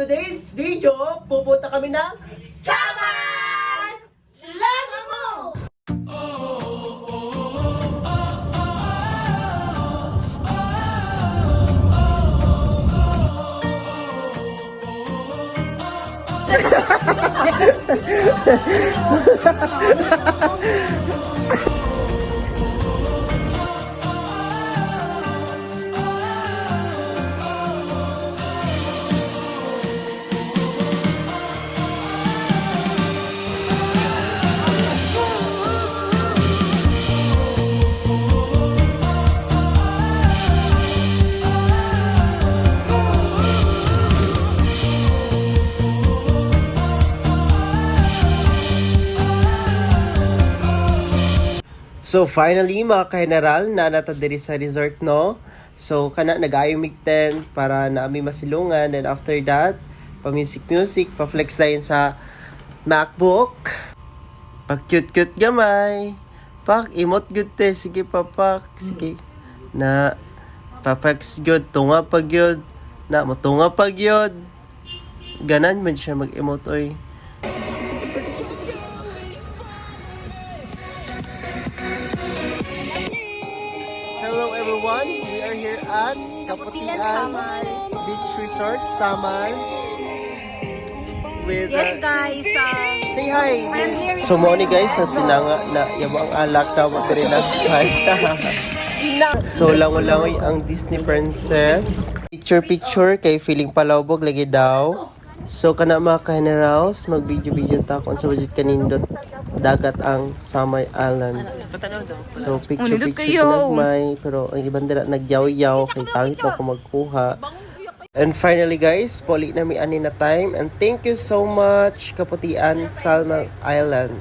today's video, pupunta kami ng Saman! Lago mo! So finally mga ka-general na nata diri sa resort no. So kana nag-ayong tent para na ami masilungan, and after that pa music pa flex dayon sa MacBook. Pa cute gamay. Pak emote good te, sige papak, sige. Na papax good tunga pag yun. Na mo tunga pag yun. Ganan man siya mag-emote oy. Hello everyone, we are here at Kaputian Beach Resort, Samal. With, yes guys, say hi! I'm here. So mo ni guys, na tinanga na yabang alak ka mag-relax. So langoy ang Disney Princess. Picture kay feeling palawbog lagi daw. So kana mga ka-generals, mag-video ta kung sa budget kanindot dagat ang Samay Island. So picture may pero ang ibang dira nagyaw-yaw kay pangit ako magkuha. And finally guys, puli na mi ani na time, and thank you so much Kaputian Salman Island.